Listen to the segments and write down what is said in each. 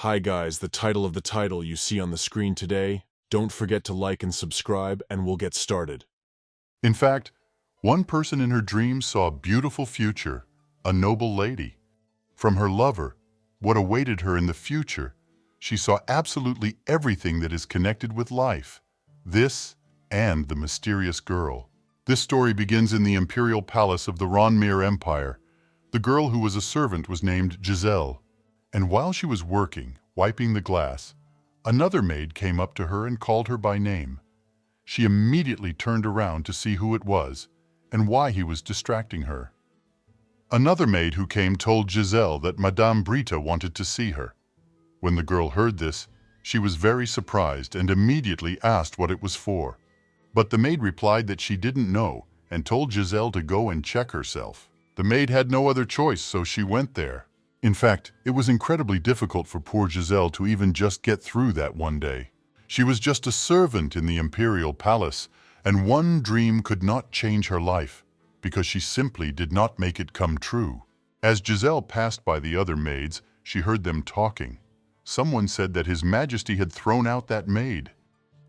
Hi guys, the title of the title you see on the screen today. Don't forget to like and subscribe and we'll get started. In fact, one person in her dreams saw a beautiful future, a noble lady. From her lover, what awaited her in the future, she saw absolutely everything that is connected with life. This and the mysterious girl. This story begins in the imperial palace of the Ronmir Empire. The girl who was a servant was named Jazelle. And while she was working, wiping the glass, another maid came up to her and called her by name. She immediately turned around to see who it was and why he was distracting her. Another maid who came told Jazelle that Madame Brita wanted to see her. When the girl heard this, she was very surprised and immediately asked what it was for. But the maid replied that she didn't know and told Jazelle to go and check herself. The maid had no other choice, so she went there. In fact, it was incredibly difficult for poor Jazelle to even just get through that one day. She was just a servant in the imperial palace, and one dream could not change her life, because she simply did not make it come true. As Jazelle passed by the other maids, she heard them talking. Someone said that His Majesty had thrown out that maid.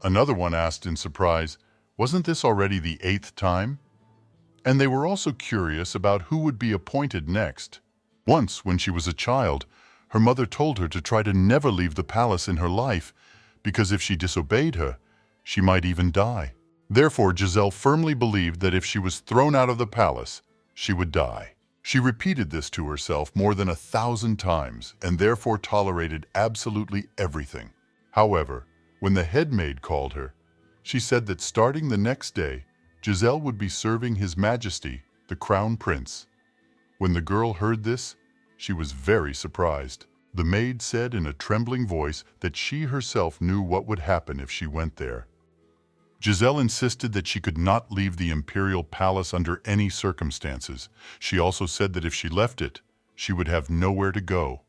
Another one asked in surprise, "Wasn't this already the 8th time?" And they were also curious about who would be appointed next. Once, when she was a child, her mother told her to try to never leave the palace in her life, because if she disobeyed her, she might even die. Therefore, Jazelle firmly believed that if she was thrown out of the palace, she would die. She repeated this to herself more than 1,000 times and therefore tolerated absolutely everything. However, when the head maid called her, she said that starting the next day, Jazelle would be serving His Majesty, the Crown Prince. When the girl heard this, she was very surprised. The maid said in a trembling voice that she herself knew what would happen if she went there. Jazelle insisted that she could not leave the imperial palace under any circumstances. She also said that if she left it, she would have nowhere to go.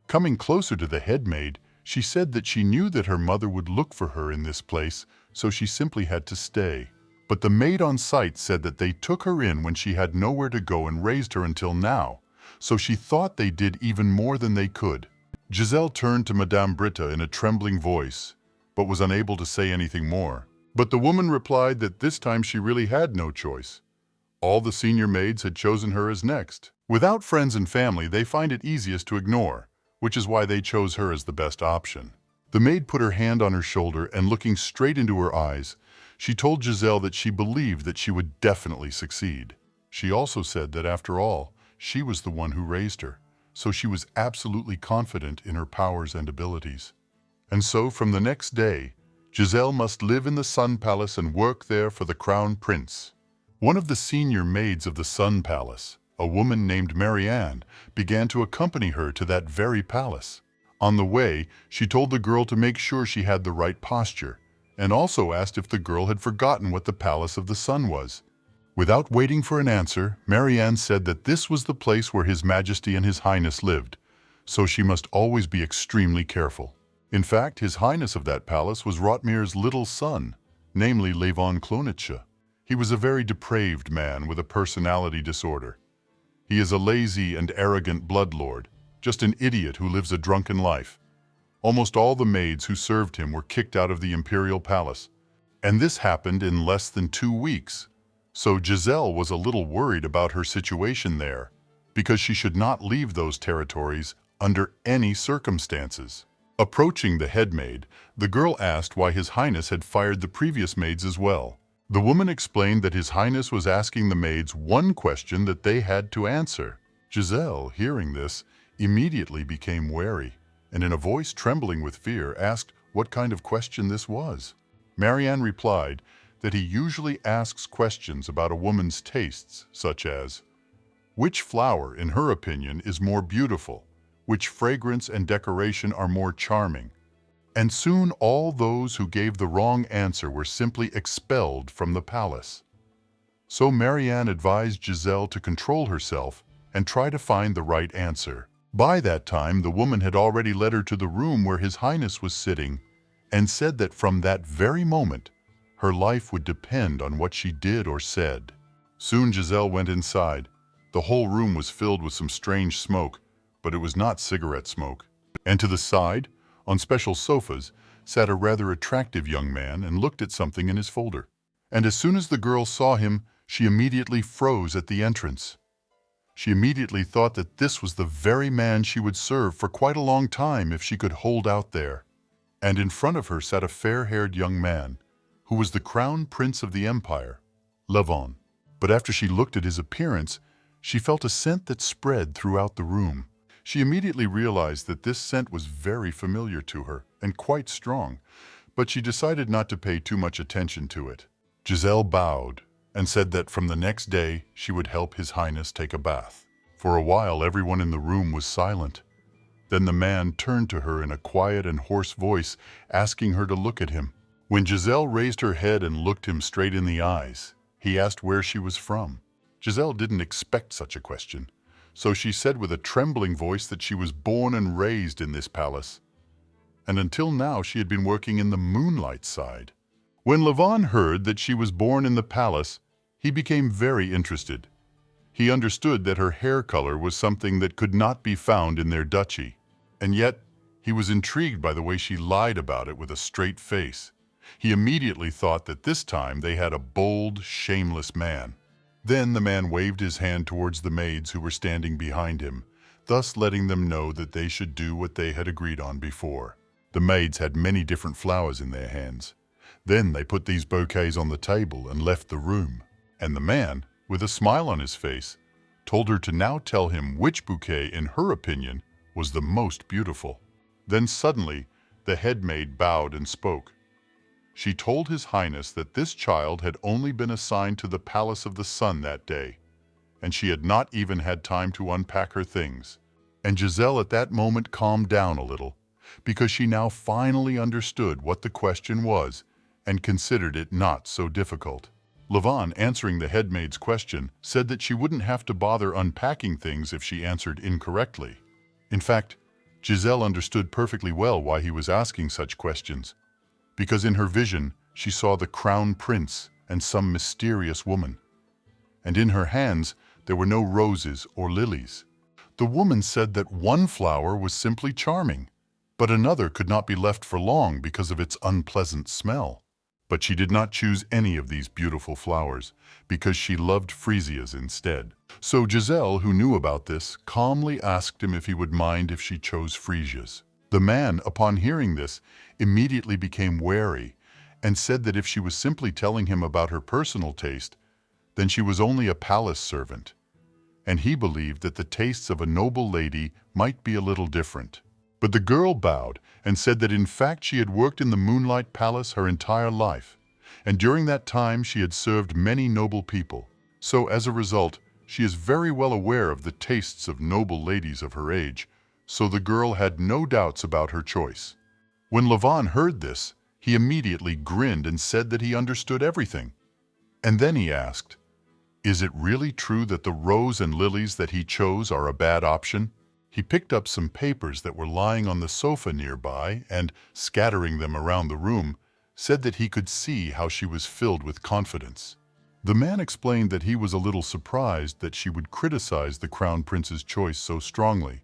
Coming closer to the head maid, she said that she knew that her mother would look for her in this place, so she simply had to stay. But the maid on site said that they took her in when she had nowhere to go and raised her until now, so she thought they did even more than they could. Jazelle turned to Madame Brita in a trembling voice, but was unable to say anything more. But the woman replied that this time she really had no choice. All the senior maids had chosen her as next. Without friends and family, they find it easiest to ignore, which is why they chose her as the best option. The maid put her hand on her shoulder and looking straight into her eyes, she told Jazelle that she believed that she would definitely succeed. She also said that after all, she was the one who raised her, so she was absolutely confident in her powers and abilities. And so from the next day, Jazelle must live in the Sun Palace and work there for the Crown Prince. One of the senior maids of the Sun Palace, a woman named Marianne, began to accompany her to that very palace. On the way, she told the girl to make sure she had the right posture, and also asked if the girl had forgotten what the Palace of the Sun was. Without waiting for an answer, Marianne said that this was the place where His Majesty and His Highness lived, so she must always be extremely careful. In fact, His Highness of that palace was Rotmir's little son, namely Levon Klonitsha. He was a very depraved man with a personality disorder. He is a lazy and arrogant bloodlord, just an idiot who lives a drunken life. Almost all the maids who served him were kicked out of the imperial palace, and this happened in less than 2 weeks. So Jazelle was a little worried about her situation there, because she should not leave those territories under any circumstances. Approaching the head maid, the girl asked why His Highness had fired the previous maids as well. The woman explained that His Highness was asking the maids one question that they had to answer. Jazelle, hearing this, immediately became wary, and in a voice trembling with fear asked what kind of question this was. Marianne replied that he usually asks questions about a woman's tastes, such as, which flower, in her opinion, is more beautiful, which fragrance and decoration are more charming. And soon all those who gave the wrong answer were simply expelled from the palace. So Marianne advised Jazelle to control herself and try to find the right answer. By that time, the woman had already led her to the room where His Highness was sitting and said that from that very moment, her life would depend on what she did or said. Soon Jazelle went inside. The whole room was filled with some strange smoke, but it was not cigarette smoke. And to the side, on special sofas, sat a rather attractive young man and looked at something in his folder. And as soon as the girl saw him, she immediately froze at the entrance. She immediately thought that this was the very man she would serve for quite a long time if she could hold out there. And in front of her sat a fair-haired young man, who was the crown prince of the empire, Levon. But after she looked at his appearance, she felt a scent that spread throughout the room. She immediately realized that this scent was very familiar to her and quite strong, but she decided not to pay too much attention to it. Jazelle bowed and said that from the next day she would help His Highness take a bath. For a while everyone in the room was silent. Then the man turned to her in a quiet and hoarse voice, asking her to look at him. When Jazelle raised her head and looked him straight in the eyes, he asked where she was from. Jazelle didn't expect such a question, so she said with a trembling voice that she was born and raised in this palace, and until now she had been working in the moonlight side. When Levon heard that she was born in the palace, he became very interested. He understood that her hair color was something that could not be found in their duchy, and yet he was intrigued by the way she lied about it with a straight face. He immediately thought that this time they had a bold, shameless man. Then the man waved his hand towards the maids who were standing behind him, thus letting them know that they should do what they had agreed on before. The maids had many different flowers in their hands. Then they put these bouquets on the table and left the room. And the man, with a smile on his face, told her to now tell him which bouquet, in her opinion, was the most beautiful. Then suddenly, the head maid bowed and spoke. She told His Highness that this child had only been assigned to the Palace of the Sun that day, and she had not even had time to unpack her things. And Jazelle at that moment calmed down a little, because she now finally understood what the question was and considered it not so difficult. Levon, answering the head maid's question, said that she wouldn't have to bother unpacking things if she answered incorrectly. In fact, Jazelle understood perfectly well why he was asking such questions, because in her vision she saw the crown prince and some mysterious woman. And in her hands there were no roses or lilies. The woman said that one flower was simply charming, but another could not be left for long because of its unpleasant smell. But she did not choose any of these beautiful flowers, because she loved freesias instead. So Jazelle, who knew about this, calmly asked him if he would mind if she chose freesias. The man, upon hearing this, immediately became wary and said that if she was simply telling him about her personal taste, then she was only a palace servant, and he believed that the tastes of a noble lady might be a little different. But the girl bowed and said that in fact she had worked in the Moonlight Palace her entire life, and during that time she had served many noble people. So as a result, she is very well aware of the tastes of noble ladies of her age, so the girl had no doubts about her choice. When Levon heard this, he immediately grinned and said that he understood everything. And then he asked, "Is it really true that the rose and lilies that he chose are a bad option?" He picked up some papers that were lying on the sofa nearby and, scattering them around the room, said that he could see how she was filled with confidence. The man explained that he was a little surprised that she would criticize the Crown Prince's choice so strongly.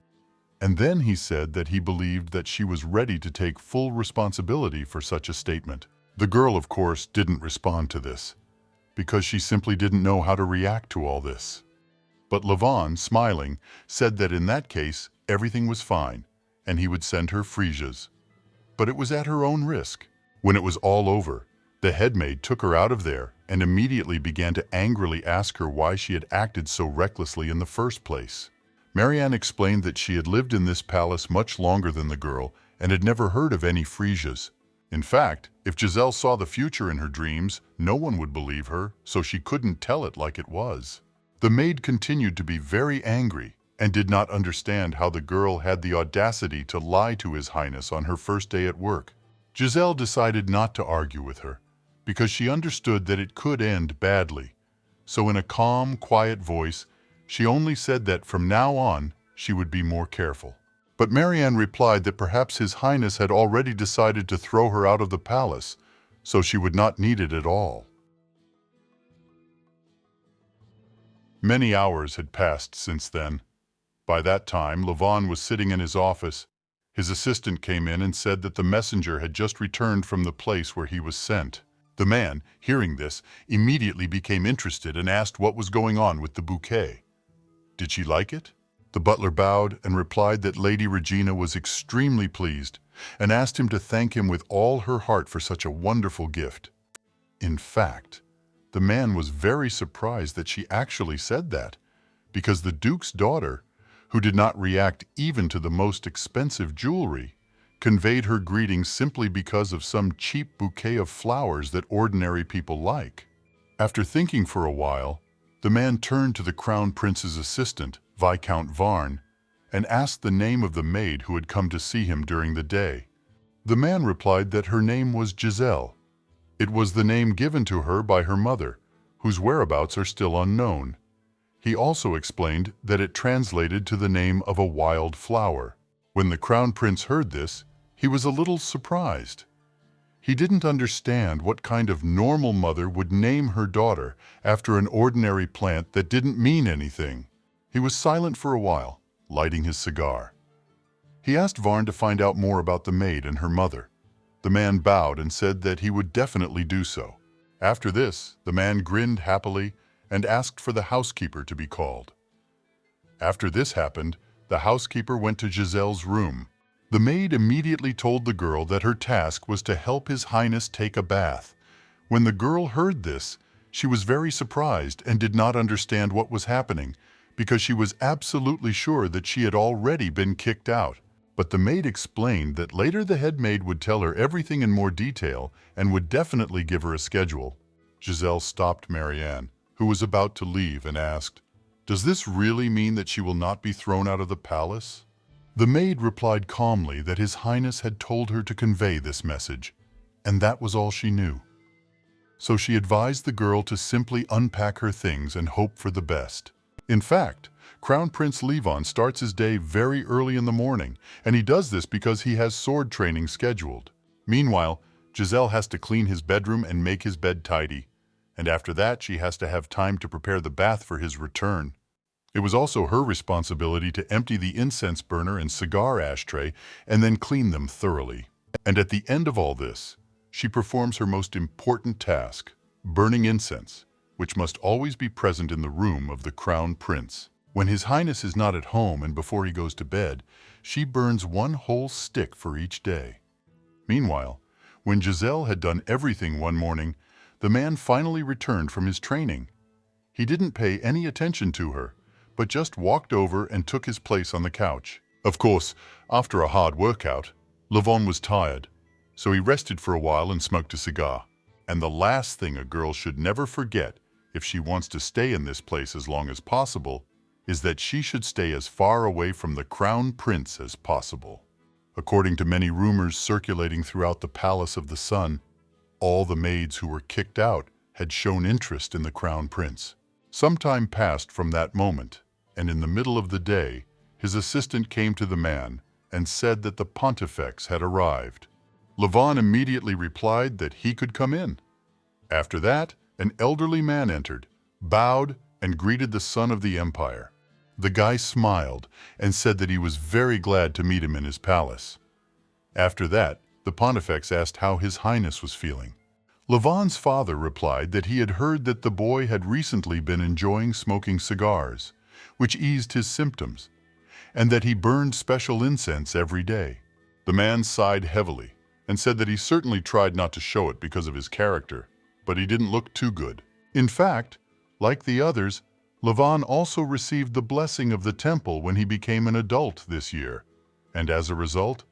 And then he said that he believed that she was ready to take full responsibility for such a statement. The girl, of course, didn't respond to this, because she simply didn't know how to react to all this. But Levon, smiling, said that in that case, everything was fine, and he would send her freesias. But it was at her own risk. When it was all over, the head maid took her out of there and immediately began to angrily ask her why she had acted so recklessly in the first place. Marianne explained that she had lived in this palace much longer than the girl and had never heard of any freesias. In fact, if Jazelle saw the future in her dreams, no one would believe her, so she couldn't tell it like it was. The maid continued to be very angry and did not understand how the girl had the audacity to lie to His Highness on her first day at work. Jazelle decided not to argue with her, because she understood that it could end badly. So in a calm, quiet voice, she only said that from now on, she would be more careful. But Marianne replied that perhaps His Highness had already decided to throw her out of the palace, so she would not need it at all. Many hours had passed since then. By that time, Levon was sitting in his office, His assistant came in and said that the messenger had just returned from the place where he was sent. The man, hearing this, immediately became interested and asked what was going on with the bouquet. Did she like it? The butler bowed and replied that Lady Regina was extremely pleased and asked him to thank him with all her heart for such a wonderful gift. In fact, the man was very surprised that she actually said that, because the Duke's daughter, who did not react even to the most expensive jewelry, conveyed her greetings simply because of some cheap bouquet of flowers that ordinary people like. After thinking for a while, the man turned to the Crown Prince's assistant, Viscount Varn, and asked the name of the maid who had come to see him during the day. The man replied that her name was Jazelle. It was the name given to her by her mother, whose whereabouts are still unknown. He also explained that it translated to the name of a wild flower. When the Crown Prince heard this, he was a little surprised. He didn't understand what kind of normal mother would name her daughter after an ordinary plant that didn't mean anything. He was silent for a while, lighting his cigar. He asked Varn to find out more about the maid and her mother. The man bowed and said that he would definitely do so. After this, the man grinned happily and asked for the housekeeper to be called. After this happened, the housekeeper went to Jazelle's room. The maid immediately told the girl that her task was to help His Highness take a bath. When the girl heard this, she was very surprised and did not understand what was happening, because she was absolutely sure that she had already been kicked out. But the maid explained that later the head maid would tell her everything in more detail and would definitely give her a schedule. Jazelle stopped Marianne, who was about to leave, and asked, "Does this really mean that she will not be thrown out of the palace?" The maid replied calmly that His Highness had told her to convey this message, and that was all she knew. So she advised the girl to simply unpack her things and hope for the best. In fact, Crown Prince Levon starts his day very early in the morning, and he does this because he has sword training scheduled. Meanwhile, Jazelle has to clean his bedroom and make his bed tidy, and after that she has to have time to prepare the bath for his return. It was also her responsibility to empty the incense burner and cigar ashtray and then clean them thoroughly. And at the end of all this, she performs her most important task, burning incense, which must always be present in the room of the Crown Prince. When His Highness is not at home and before he goes to bed, she burns one whole stick for each day. Meanwhile, when Jazelle had done everything one morning, the man finally returned from his training. He didn't pay any attention to her, but just walked over and took his place on the couch. Of course, after a hard workout, Levon was tired, so he rested for a while and smoked a cigar. And the last thing a girl should never forget, if she wants to stay in this place as long as possible, is that she should stay as far away from the Crown Prince as possible. According to many rumors circulating throughout the Palace of the Sun, all the maids who were kicked out had shown interest in the Crown Prince. Some time passed from that moment, and in the middle of the day, his assistant came to the man and said that the pontifex had arrived. Levon immediately replied that he could come in. After that, an elderly man entered, bowed, and greeted the son of the empire. The guy smiled and said that he was very glad to meet him in his palace. After that, the pontifex asked how His Highness was feeling. Levon's father replied that he had heard that the boy had recently been enjoying smoking cigars, which eased his symptoms, and that he burned special incense every day. The man sighed heavily and said that he certainly tried not to show it because of his character, but he didn't look too good. In fact, like the others, Levon also received the blessing of the temple when he became an adult this year, and as a result,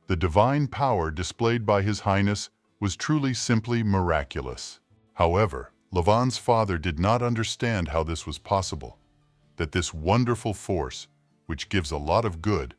the divine power displayed by His Highness was truly simply miraculous. However, Levon's father did not understand how this was possible, that this wonderful force, which gives a lot of good,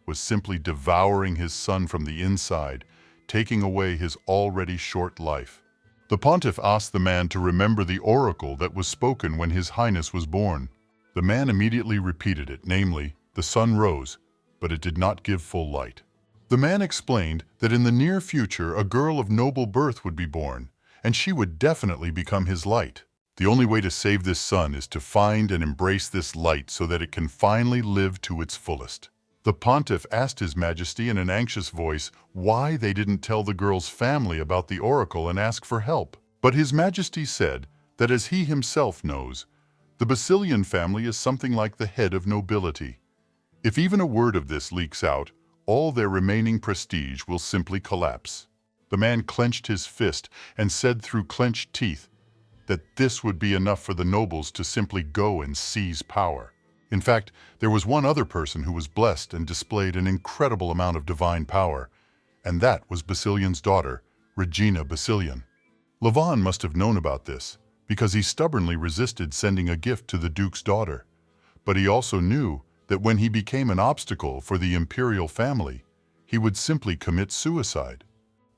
was simply devouring his son from the inside, taking away his already short life. The pontiff asked the man to remember the oracle that was spoken when His Highness was born. The man immediately repeated it, namely, the sun rose, but it did not give full light. The man explained that in the near future a girl of noble birth would be born, and she would definitely become his light. The only way to save this sun is to find and embrace this light so that it can finally live to its fullest. The pontiff asked His Majesty in an anxious voice why they didn't tell the girl's family about the oracle and ask for help. But His Majesty said that as he himself knows, the Basilian family is something like the head of nobility. If even a word of this leaks out, all their remaining prestige will simply collapse. The man clenched his fist and said through clenched teeth that this would be enough for the nobles to simply go and seize power. In fact, there was one other person who was blessed and displayed an incredible amount of divine power, and that was Basilian's daughter, Regina Basilian. Levon must have known about this, because he stubbornly resisted sending a gift to the Duke's daughter. But he also knew that when he became an obstacle for the imperial family, he would simply commit suicide.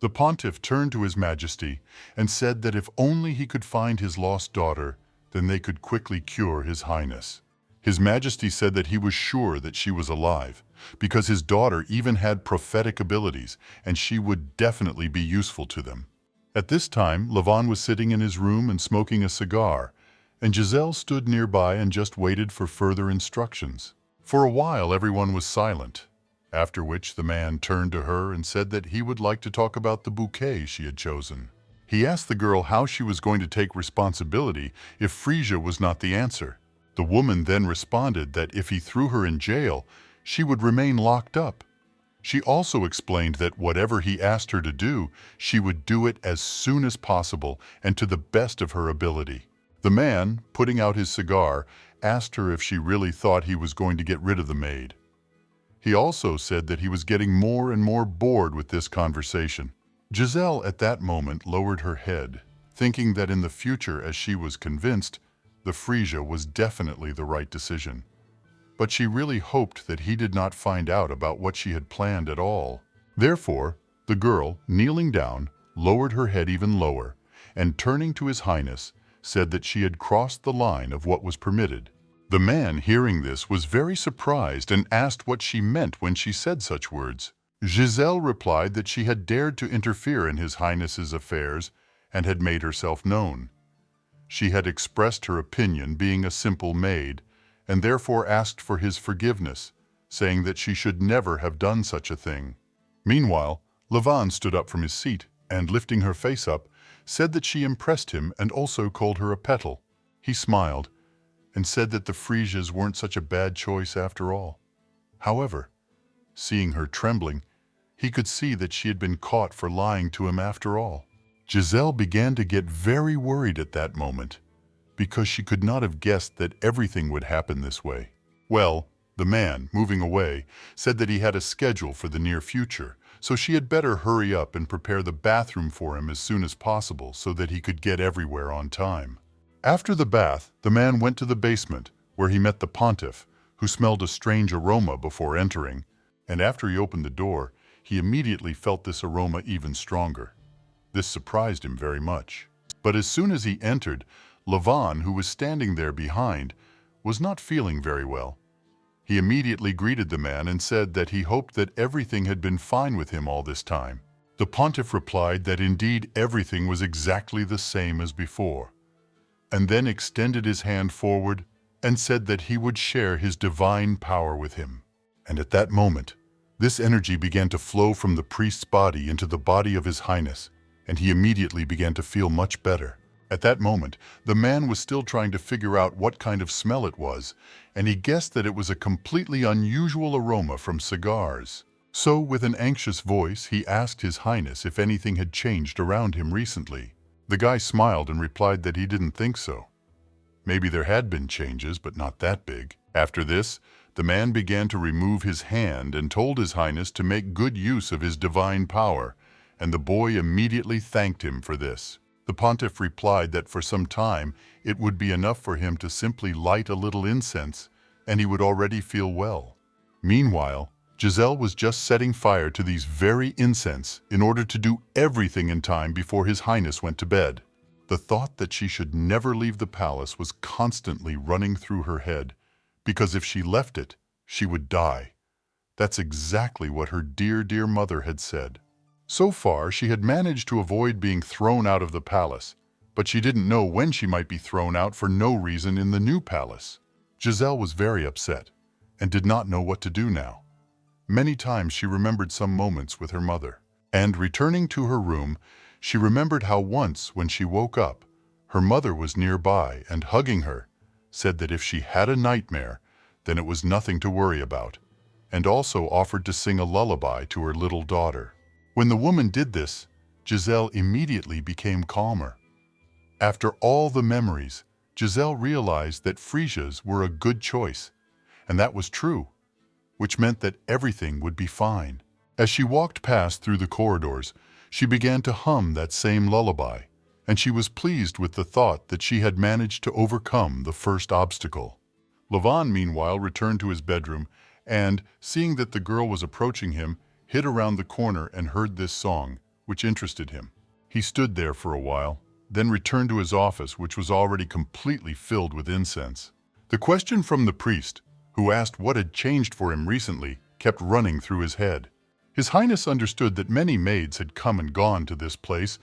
The pontiff turned to His Majesty and said that if only he could find his lost daughter, then they could quickly cure His Highness. His Majesty said that he was sure that she was alive, because his daughter even had prophetic abilities, and she would definitely be useful to them. At this time, Levon was sitting in his room and smoking a cigar, and Jazelle stood nearby and just waited for further instructions. For a while, everyone was silent, after which the man turned to her and said that he would like to talk about the bouquet she had chosen. He asked the girl how she was going to take responsibility if Frisia was not the answer. The woman then responded that if he threw her in jail, she would remain locked up. She also explained that whatever he asked her to do, she would do it as soon as possible and to the best of her ability. The man, putting out his cigar, asked her if she really thought he was going to get rid of the maid. He also said that he was getting more and more bored with this conversation. Jazelle at that moment lowered her head, thinking that in the future, as she was convinced, the Frisia was definitely the right decision. But she really hoped that he did not find out about what she had planned at all. Therefore, the girl, kneeling down, lowered her head even lower, and turning to His Highness, said that she had crossed the line of what was permitted. The man, hearing this, was very surprised and asked what she meant when she said such words. Jazelle replied that she had dared to interfere in His Highness's affairs and had made herself known. She had expressed her opinion, being a simple maid, and therefore asked for his forgiveness, saying that she should never have done such a thing. Meanwhile, Levon stood up from his seat and, lifting her face up, said that she impressed him and also called her a petal. He smiled and said that the Frisias weren't such a bad choice after all. However, seeing her trembling, he could see that she had been caught for lying to him after all. Jazelle began to get very worried at that moment, because she could not have guessed that everything would happen this way. Well, the man, moving away, said that he had a schedule for the near future, so she had better hurry up and prepare the bathroom for him as soon as possible so that he could get everywhere on time. After the bath, the man went to the basement, where he met the pontiff, who smelled a strange aroma before entering, and after he opened the door, he immediately felt this aroma even stronger. This surprised him very much. But as soon as he entered, Levon, who was standing there behind, was not feeling very well. He immediately greeted the man and said that he hoped that everything had been fine with him all this time. The pontiff replied that indeed everything was exactly the same as before, and then extended his hand forward and said that he would share his divine power with him. And at that moment, this energy began to flow from the priest's body into the body of His Highness, and he immediately began to feel much better. At that moment, the man was still trying to figure out what kind of smell it was, and he guessed that it was a completely unusual aroma from cigars. So, with an anxious voice, he asked His Highness if anything had changed around him recently. The guy smiled and replied that he didn't think so. Maybe there had been changes, but not that big. After this, the man began to remove his hand and told His Highness to make good use of his divine power, and the boy immediately thanked him for this. The pontiff replied that for some time it would be enough for him to simply light a little incense, and he would already feel well. Meanwhile, Jazelle was just setting fire to these very incense in order to do everything in time before His Highness went to bed. The thought that she should never leave the palace was constantly running through her head, because if she left it, she would die. That's exactly what her dear mother had said. So far, she had managed to avoid being thrown out of the palace, but she didn't know when she might be thrown out for no reason in the new palace. Jazelle was very upset and did not know what to do now. Many times she remembered some moments with her mother. And returning to her room, she remembered how once, when she woke up, her mother was nearby and hugging her, said that if she had a nightmare, then it was nothing to worry about, and also offered to sing a lullaby to her little daughter. When the woman did this, Jazelle immediately became calmer. After all the memories, Jazelle realized that freesias were a good choice, and that was true, which meant that everything would be fine. As she walked past through the corridors, she began to hum that same lullaby, and she was pleased with the thought that she had managed to overcome the first obstacle. Levon, meanwhile, returned to his bedroom and, seeing that the girl was approaching him, hid around the corner and heard this song, which interested him. He stood there for a while, then returned to his office, which was already completely filled with incense. The question from the priest, who asked what had changed for him recently, kept running through his head. His Highness understood that many maids had come and gone to this place,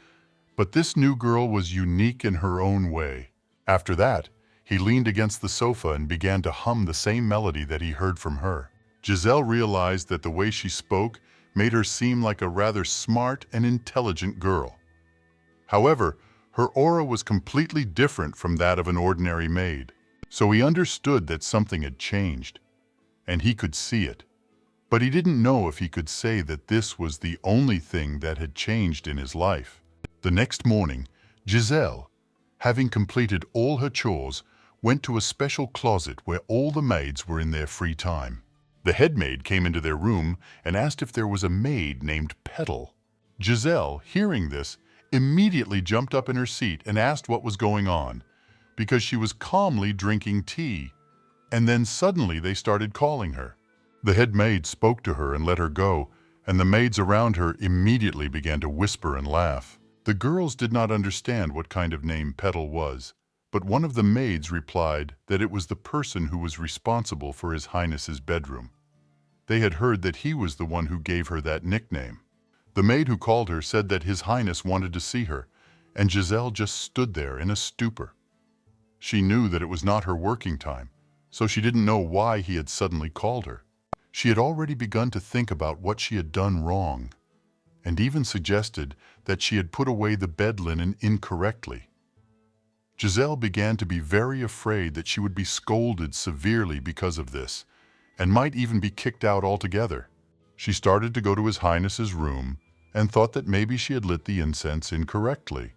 but this new girl was unique in her own way. After that, he leaned against the sofa and began to hum the same melody that he heard from her. Jazelle realized that the way she spoke made her seem like a rather smart and intelligent girl. However, her aura was completely different from that of an ordinary maid, so he understood that something had changed, and he could see it. But he didn't know if he could say that this was the only thing that had changed in his life. The next morning, Jazelle, having completed all her chores, went to a special closet where all the maids were in their free time. The head maid came into their room and asked if there was a maid named Petal. Jazelle, hearing this, immediately jumped up in her seat and asked what was going on, because she was calmly drinking tea, and then suddenly they started calling her. The head maid spoke to her and let her go, and the maids around her immediately began to whisper and laugh. The girls did not understand what kind of name Petal was, but one of the maids replied that it was the person who was responsible for His Highness's bedroom. They had heard that he was the one who gave her that nickname. The maid who called her said that His Highness wanted to see her, and Jazelle just stood there in a stupor. She knew that it was not her working time, so she didn't know why he had suddenly called her. She had already begun to think about what she had done wrong, and even suggested that she had put away the bed linen incorrectly. Jazelle began to be very afraid that she would be scolded severely because of this, and might even be kicked out altogether. She started to go to His Highness's room and thought that maybe she had lit the incense incorrectly.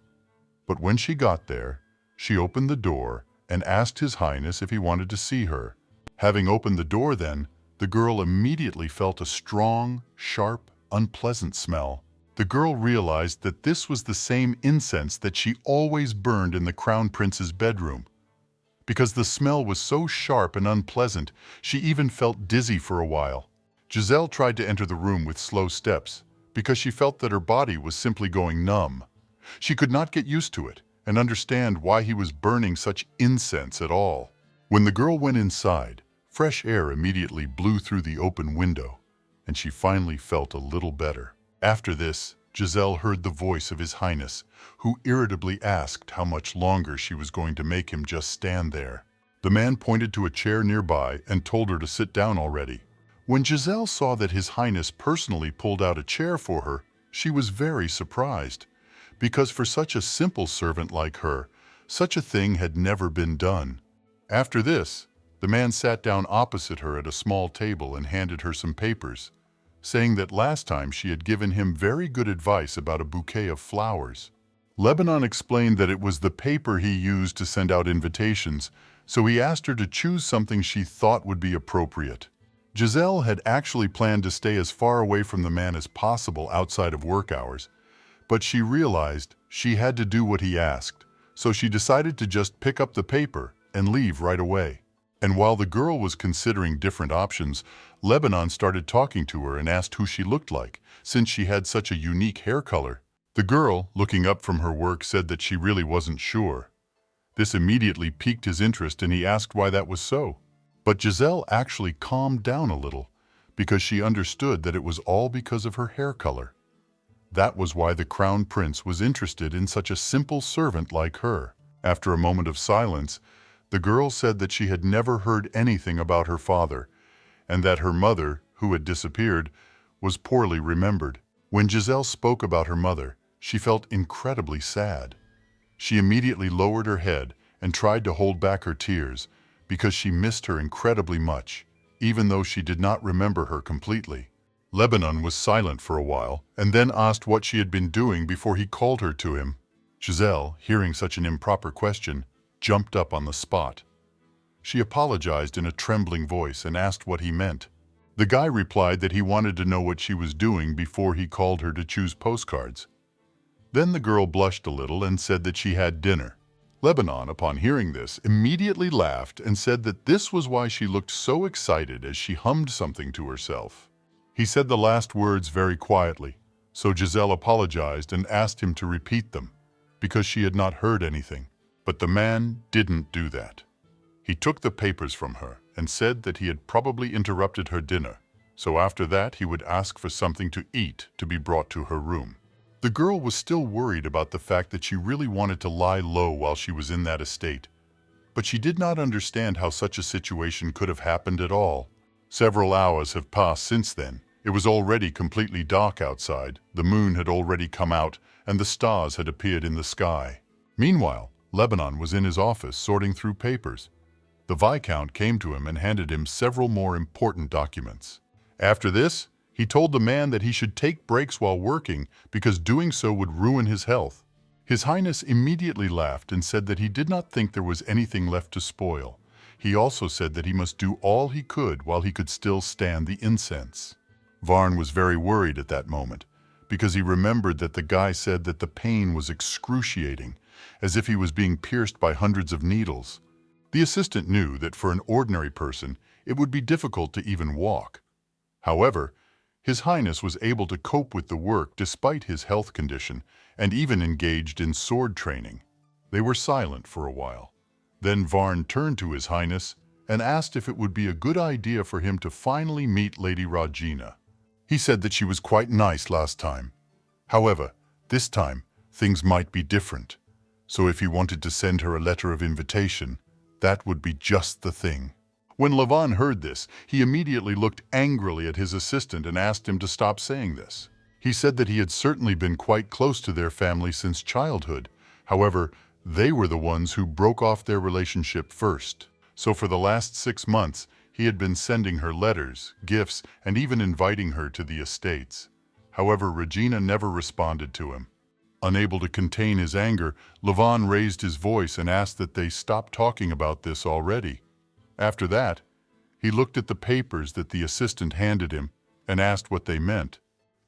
But when she got there, she opened the door and asked His Highness if he wanted to see her. Having opened the door then, the girl immediately felt a strong, sharp, unpleasant smell. The girl realized that this was the same incense that she always burned in the Crown Prince's bedroom. Because the smell was so sharp and unpleasant, she even felt dizzy for a while. Jazelle tried to enter the room with slow steps, because she felt that her body was simply going numb. She could not get used to it and understand why he was burning such incense at all. When the girl went inside, fresh air immediately blew through the open window, and she finally felt a little better. After this, Jazelle heard the voice of His Highness, who irritably asked how much longer she was going to make him just stand there. The man pointed to a chair nearby and told her to sit down already. When Jazelle saw that His Highness personally pulled out a chair for her, she was very surprised, because for such a simple servant like her, such a thing had never been done. After this, the man sat down opposite her at a small table and handed her some papers, saying that last time she had given him very good advice about a bouquet of flowers. Lebanon explained that it was the paper he used to send out invitations, so he asked her to choose something she thought would be appropriate. Jazelle had actually planned to stay as far away from the man as possible outside of work hours, but she realized she had to do what he asked, so she decided to just pick up the paper and leave right away. And while the girl was considering different options, Lebanon started talking to her and asked who she looked like, since she had such a unique hair color. The girl, looking up from her work, said that she really wasn't sure. This immediately piqued his interest and he asked why that was so. But Jazelle actually calmed down a little, because she understood that it was all because of her hair color. That was why the Crown Prince was interested in such a simple servant like her. After a moment of silence, the girl said that she had never heard anything about her father, and that her mother, who had disappeared, was poorly remembered. When Jazelle spoke about her mother, she felt incredibly sad. She immediately lowered her head and tried to hold back her tears because she missed her incredibly much, even though she did not remember her completely. Lebanon was silent for a while and then asked what she had been doing before he called her to him. Jazelle, hearing such an improper question, jumped up on the spot. She apologized in a trembling voice and asked what he meant. The guy replied that he wanted to know what she was doing before he called her to choose postcards. Then the girl blushed a little and said that she had dinner. Lebanon, upon hearing this, immediately laughed and said that this was why she looked so excited as she hummed something to herself. He said the last words very quietly, so Jazelle apologized and asked him to repeat them, because she had not heard anything. But the man didn't do that. He took the papers from her and said that he had probably interrupted her dinner, so after that he would ask for something to eat to be brought to her room. The girl was still worried about the fact that she really wanted to lie low while she was in that estate, but she did not understand how such a situation could have happened at all. Several hours have passed since then. It was already completely dark outside, the moon had already come out, and the stars had appeared in the sky. Meanwhile, Lebanon was in his office sorting through papers. The Viscount came to him and handed him several more important documents. After this, he told the man that he should take breaks while working because doing so would ruin his health. His Highness immediately laughed and said that he did not think there was anything left to spoil. He also said that he must do all he could while he could still stand the incense. Varn was very worried at that moment because he remembered that the guy said that the pain was excruciating, as if he was being pierced by hundreds of needles. The assistant knew that for an ordinary person, it would be difficult to even walk. However, His Highness was able to cope with the work despite his health condition and even engaged in sword training. They were silent for a while. Then Varn turned to His Highness and asked if it would be a good idea for him to finally meet Lady Regina. He said that she was quite nice last time. However, this time, things might be different. So if he wanted to send her a letter of invitation, that would be just the thing. When Levan heard this, he immediately looked angrily at his assistant and asked him to stop saying this. He said that he had certainly been quite close to their family since childhood. However, they were the ones who broke off their relationship first. So for the last 6 months, he had been sending her letters, gifts, and even inviting her to the estates. However, Regina never responded to him. Unable to contain his anger, Levan raised his voice and asked that they stop talking about this already. After that, he looked at the papers that the assistant handed him and asked what they meant.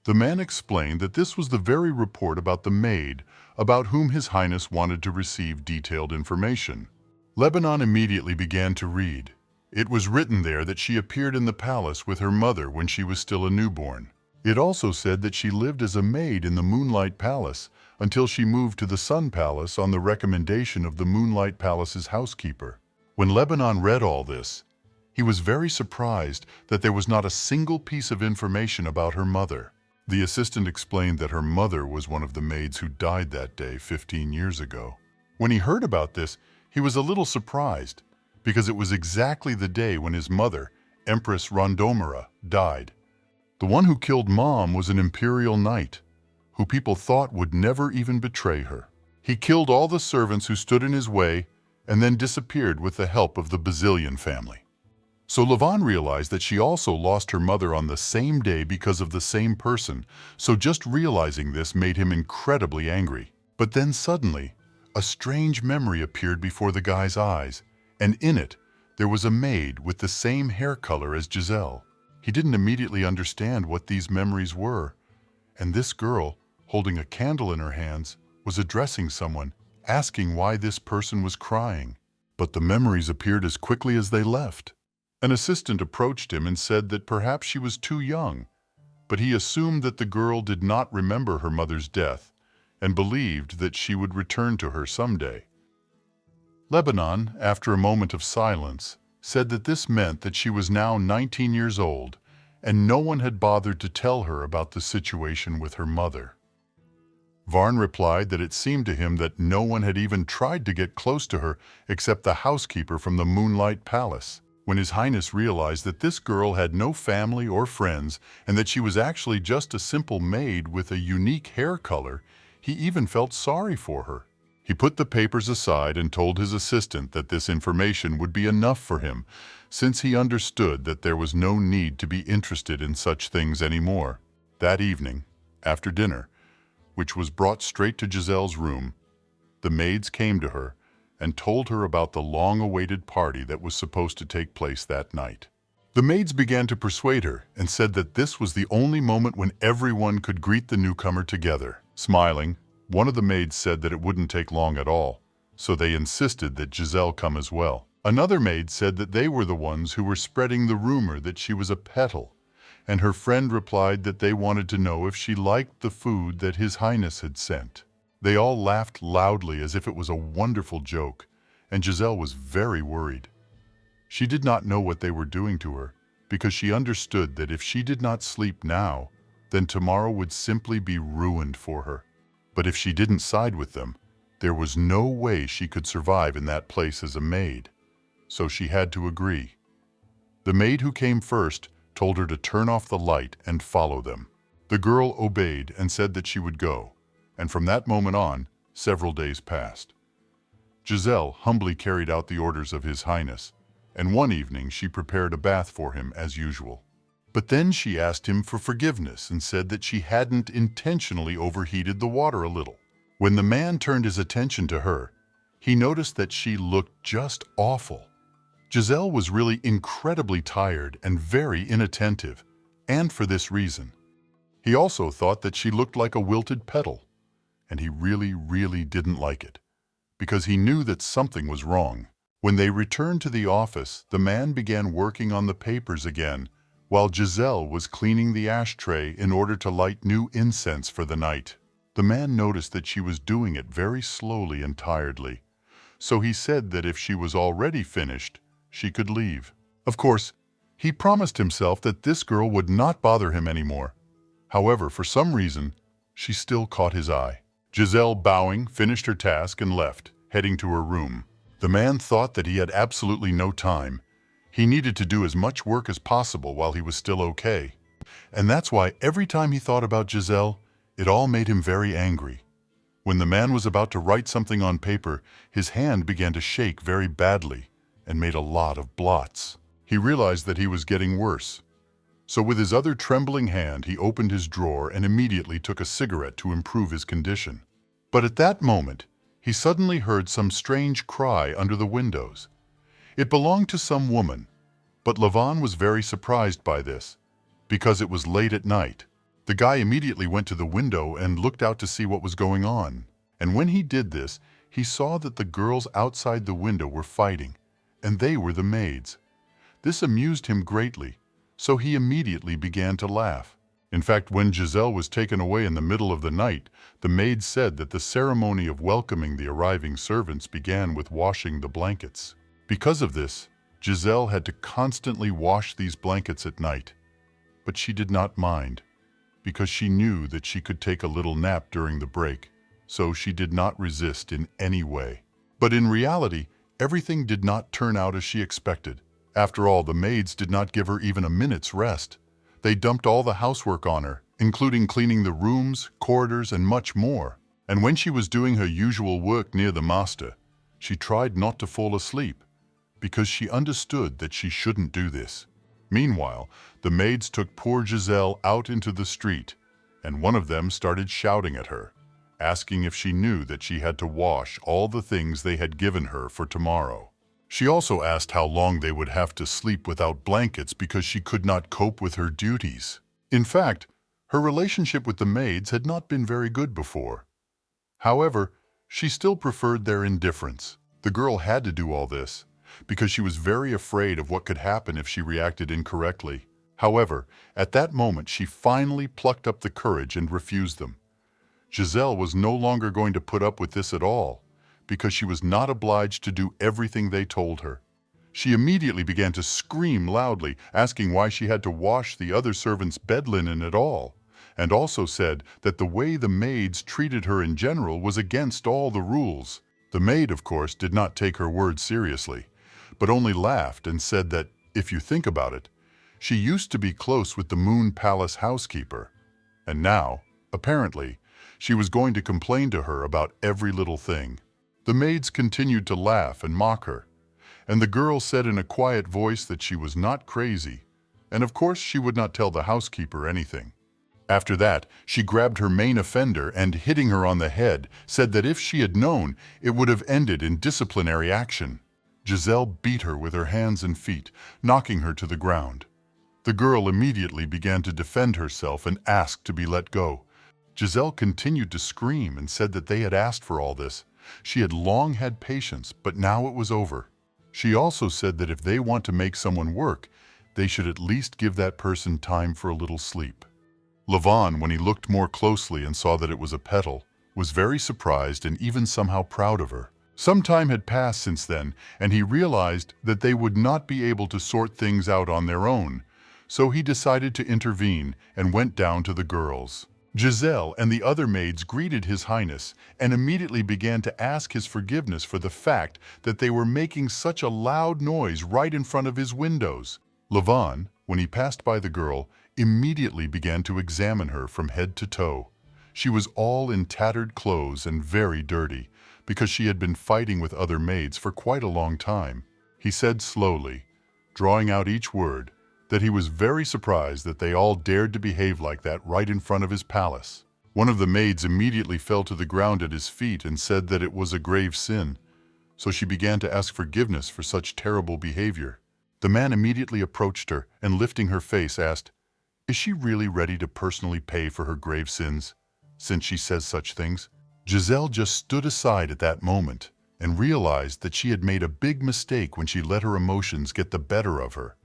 The man explained that this was the very report about the maid, about whom His Highness wanted to receive detailed information. Lebanon immediately began to read. It was written there that she appeared in the palace with her mother when she was still a newborn. It also said that she lived as a maid in the Moonlight Palace until she moved to the Sun Palace on the recommendation of the Moonlight Palace's housekeeper. When Lebanon read all this, he was very surprised that there was not a single piece of information about her mother. The assistant explained that her mother was one of the maids who died that day 15 years ago. When he heard about this, he was a little surprised, because it was exactly the day when his mother, Empress Rondomira, died. The one who killed Mom was an imperial knight, who people thought would never even betray her. He killed all the servants who stood in his way and then disappeared with the help of the Bazillion family. So Levan realized that she also lost her mother on the same day because of the same person, so just realizing this made him incredibly angry. But then suddenly, a strange memory appeared before the guy's eyes, and in it, there was a maid with the same hair color as Jazelle. He didn't immediately understand what these memories were, and this girl, holding a candle in her hands, was addressing someone, asking why this person was crying. But the memories appeared as quickly as they left. An assistant approached him and said that perhaps she was too young, but he assumed that the girl did not remember her mother's death and believed that she would return to her someday. Lebanon, after a moment of silence, said that this meant that she was now 19 years old and no one had bothered to tell her about the situation with her mother. Varn replied that it seemed to him that no one had even tried to get close to her except the housekeeper from the Moonlight Palace. When His Highness realized that this girl had no family or friends and that she was actually just a simple maid with a unique hair color, he even felt sorry for her. He put the papers aside and told his assistant that this information would be enough for him, since he understood that there was no need to be interested in such things anymore. That evening, after dinner, which was brought straight to Jazelle's room, the maids came to her and told her about the long-awaited party that was supposed to take place that night. The maids began to persuade her and said that this was the only moment when everyone could greet the newcomer together. Smiling, one of the maids said that it wouldn't take long at all, so they insisted that Jazelle come as well. Another maid said that they were the ones who were spreading the rumor that she was a petal, and her friend replied that they wanted to know if she liked the food that His Highness had sent. They all laughed loudly as if it was a wonderful joke, and Jazelle was very worried. She did not know what they were doing to her, because she understood that if she did not sleep now, then tomorrow would simply be ruined for her. But if she didn't side with them, there was no way she could survive in that place as a maid. So she had to agree. The maid who came first told her to turn off the light and follow them. The girl obeyed and said that she would go, and from that moment on, several days passed. Jazelle humbly carried out the orders of His Highness, and one evening she prepared a bath for him as usual. But then she asked him for forgiveness and said that she hadn't intentionally overheated the water a little. When the man turned his attention to her, he noticed that she looked just awful. Jazelle was really incredibly tired and very inattentive, and for this reason. He also thought that she looked like a wilted petal, and he really didn't like it, because he knew that something was wrong. When they returned to the office, the man began working on the papers again, while Jazelle was cleaning the ashtray in order to light new incense for the night. The man noticed that she was doing it very slowly and tiredly, so he said that if she was already finished, she could leave. Of course, he promised himself that this girl would not bother him anymore. However, for some reason, she still caught his eye. Jazelle, bowing, finished her task and left, heading to her room. The man thought that he had absolutely no time. He needed to do as much work as possible while he was still okay. And that's why every time he thought about Jazelle, it all made him very angry. When the man was about to write something on paper, his hand began to shake very badly and made a lot of blots. He realized that he was getting worse. So with his other trembling hand, he opened his drawer and immediately took a cigarette to improve his condition. But at that moment, he suddenly heard some strange cry under the windows. It belonged to some woman, but Levon was very surprised by this, because it was late at night. The guy immediately went to the window and looked out to see what was going on. And when he did this, he saw that the girls outside the window were fighting, and they were the maids. This amused him greatly, so he immediately began to laugh. In fact, when Jazelle was taken away in the middle of the night, the maid said that the ceremony of welcoming the arriving servants began with washing the blankets. Because of this, Jazelle had to constantly wash these blankets at night. But she did not mind, because she knew that she could take a little nap during the break, so she did not resist in any way. But in reality, everything did not turn out as she expected. After all, the maids did not give her even a minute's rest. They dumped all the housework on her, including cleaning the rooms, corridors, and much more. And when she was doing her usual work near the master, she tried not to fall asleep, because she understood that she shouldn't do this. Meanwhile, the maids took poor Jazelle out into the street, and one of them started shouting at her, asking if she knew that she had to wash all the things they had given her for tomorrow. She also asked how long they would have to sleep without blankets because she could not cope with her duties. In fact, her relationship with the maids had not been very good before. However, she still preferred their indifference. The girl had to do all this because she was very afraid of what could happen if she reacted incorrectly. However, at that moment she finally plucked up the courage and refused them. Jazelle was no longer going to put up with this at all, because she was not obliged to do everything they told her. She immediately began to scream loudly, asking why she had to wash the other servants' bed linen at all, and also said that the way the maids treated her in general was against all the rules. The maid, of course, did not take her words seriously, but only laughed and said that If you think about it, she used to be close with the Moon Palace housekeeper, and now, apparently, she was going to complain to her about every little thing. The maids continued to laugh and mock her, and the girl said in a quiet voice that she was not crazy, and of course she would not tell the housekeeper anything. After that, she grabbed her main offender and, hitting her on the head, said that if she had known, it would have ended in disciplinary action. Jazelle beat her with her hands and feet, knocking her to the ground. The girl immediately began to defend herself and asked to be let go. Jazelle continued to scream and said that they had asked for all this. She had long had patience, but now it was over. She also said that if they want to make someone work, they should at least give that person time for a little sleep. Levon, when he looked more closely and saw that it was a petal, was very surprised and even somehow proud of her. Some time had passed since then, and he realized that they would not be able to sort things out on their own, so he decided to intervene and went down to the girls. Jazelle and the other maids greeted His Highness and immediately began to ask his forgiveness for the fact that they were making such a loud noise right in front of his windows. Levon, when he passed by the girl, immediately began to examine her from head to toe. She was all in tattered clothes and very dirty, because she had been fighting with other maids for quite a long time. He said slowly, drawing out each word, that he was very surprised that they all dared to behave like that right in front of his palace. One of the maids immediately fell to the ground at his feet and said that it was a grave sin, so she began to ask forgiveness for such terrible behavior. The man immediately approached her and, lifting her face, asked, "Is she really ready to personally pay for her grave sins, since she says such things?" Jazelle just stood aside at that moment and realized that she had made a big mistake when she let her emotions get the better of her,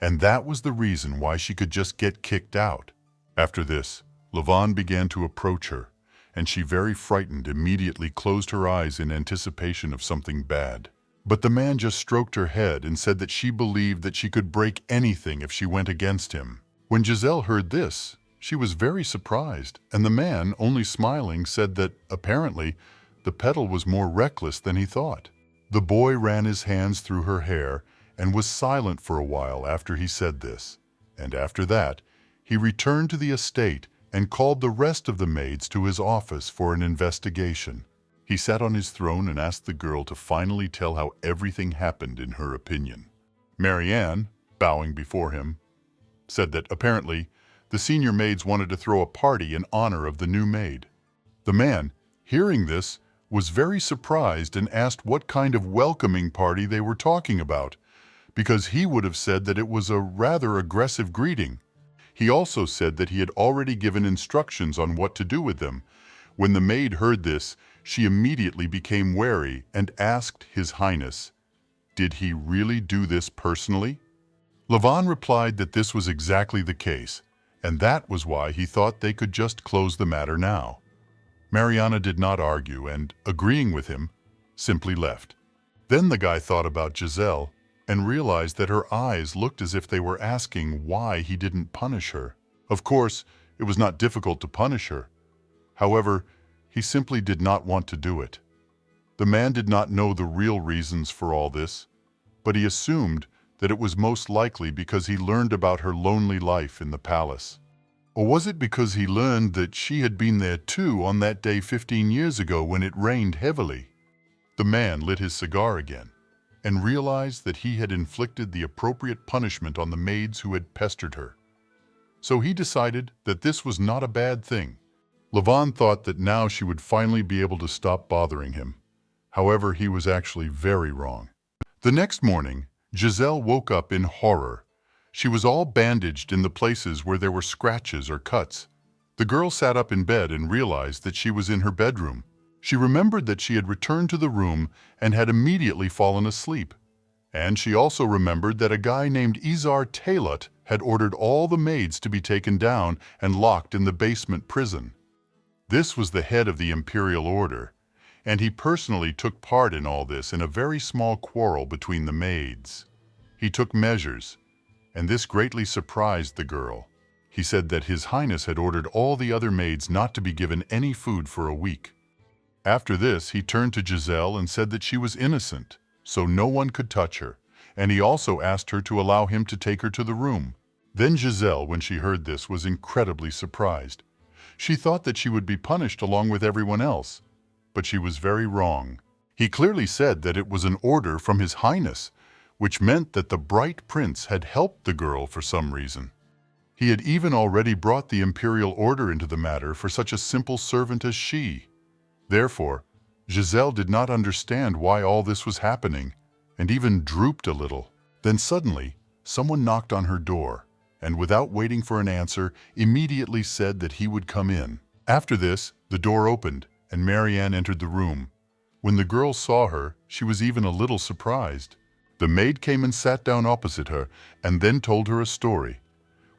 and that was the reason why she could just get kicked out. After this, Levon began to approach her, and she, very frightened, immediately closed her eyes in anticipation of something bad. But the man just stroked her head and said that she believed that she could break anything if she went against him. When Jazelle heard this, she was very surprised, and the man, only smiling, said that, apparently, the petal was more reckless than he thought. The boy ran his hands through her hair and was silent for a while after he said this, and after that, he returned to the estate and called the rest of the maids to his office for an investigation. He sat on his throne and asked the girl to finally tell how everything happened in her opinion. Marianne, bowing before him, said that apparently the senior maids wanted to throw a party in honor of the new maid. The man, hearing this, was very surprised and asked what kind of welcoming party they were talking about, because he would have said that it was a rather aggressive greeting. He also said that he had already given instructions on what to do with them. When the maid heard this, she immediately became wary and asked His Highness, "Did he really do this personally?" Levon replied that this was exactly the case, and that was why he thought they could just close the matter now. Mariana did not argue and, agreeing with him, simply left. Then the guy thought about Jazelle and realized that her eyes looked as if they were asking why he didn't punish her. Of course, it was not difficult to punish her. However, he simply did not want to do it. The man did not know the real reasons for all this, but he assumed that it was most likely because he learned about her lonely life in the palace. Or was it because he learned that she had been there too on that day 15 years ago when it rained heavily? The man lit his cigar again and realized that he had inflicted the appropriate punishment on the maids who had pestered her. So he decided that this was not a bad thing. Levon thought that now she would finally be able to stop bothering him. However, he was actually very wrong. The next morning, Jazelle woke up in horror. She was all bandaged in the places where there were scratches or cuts. The girl sat up in bed and realized that she was in her bedroom. She remembered that she had returned to the room and had immediately fallen asleep. And she also remembered that a guy named Izar Talut had ordered all the maids to be taken down and locked in the basement prison. This was the head of the Imperial Order, and he personally took part in all this in a very small quarrel between the maids. He took measures, and this greatly surprised the girl. He said that His Highness had ordered all the other maids not to be given any food for a week. After this, he turned to Jazelle and said that she was innocent, so no one could touch her, and he also asked her to allow him to take her to the room. Then Jazelle, when she heard this, was incredibly surprised. She thought that she would be punished along with everyone else, but she was very wrong. He clearly said that it was an order from His Highness, which meant that the bright prince had helped the girl for some reason. He had even already brought the imperial order into the matter for such a simple servant as she. Therefore, Jazelle did not understand why all this was happening, and even drooped a little. Then suddenly, someone knocked on her door, and without waiting for an answer, immediately said that he would come in. After this, the door opened, and Marianne entered the room. When the girl saw her, she was even a little surprised. The maid came and sat down opposite her, and then told her a story.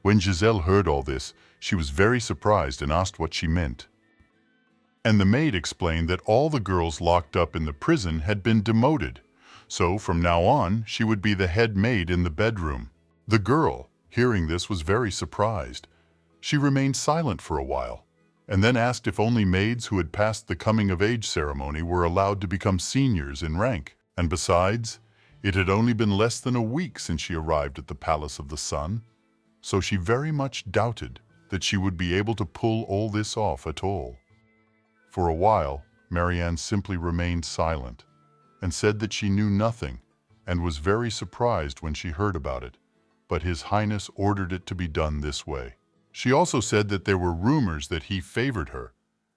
When Jazelle heard all this, she was very surprised and asked what she meant. And the maid explained that all the girls locked up in the prison had been demoted, so from now on she would be the head maid in the bedroom. The girl, hearing this, was very surprised. She remained silent for a while, and then asked if only maids who had passed the coming-of-age ceremony were allowed to become seniors in rank. And besides, it had only been less than a week since she arrived at the Palace of the Sun, so she very much doubted that she would be able to pull all this off at all. For a while, Marianne simply remained silent and said that she knew nothing and was very surprised when she heard about it, but His Highness ordered it to be done this way. She also said that there were rumors that he favored her,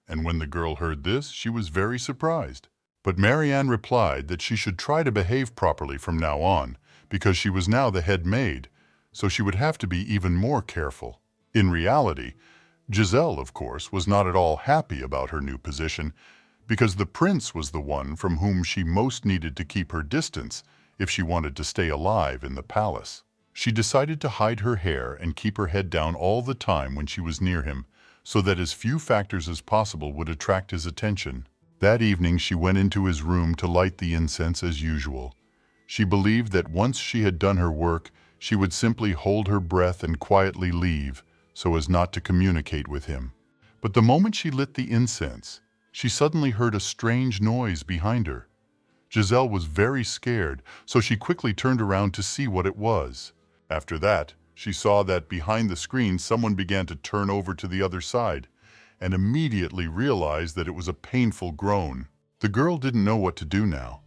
and when the girl heard this, she was very surprised. But Marianne replied that she should try to behave properly from now on, because she was now the head maid, so she would have to be even more careful. In reality, Jazelle, of course, was not at all happy about her new position, because the prince was the one from whom she most needed to keep her distance if she wanted to stay alive in the palace. She decided to hide her hair and keep her head down all the time when she was near him, so that as few factors as possible would attract his attention. That evening she went into his room to light the incense as usual. She believed that once she had done her work, she would simply hold her breath and quietly leave, so as not to communicate with him. But the moment she lit the incense, she suddenly heard a strange noise behind her. Jazelle was very scared, so she quickly turned around to see what it was. After that, she saw that behind the screen someone began to turn over to the other side, and immediately realized that it was a painful groan. The girl didn't know what to do now,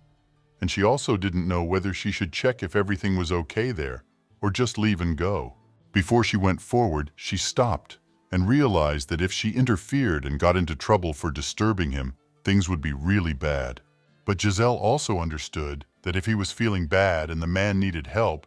and she also didn't know whether she should check if everything was okay there, or just leave and go. Before she went forward, she stopped and realized that if she interfered and got into trouble for disturbing him, things would be really bad. But Jazelle also understood that if he was feeling bad and the man needed help,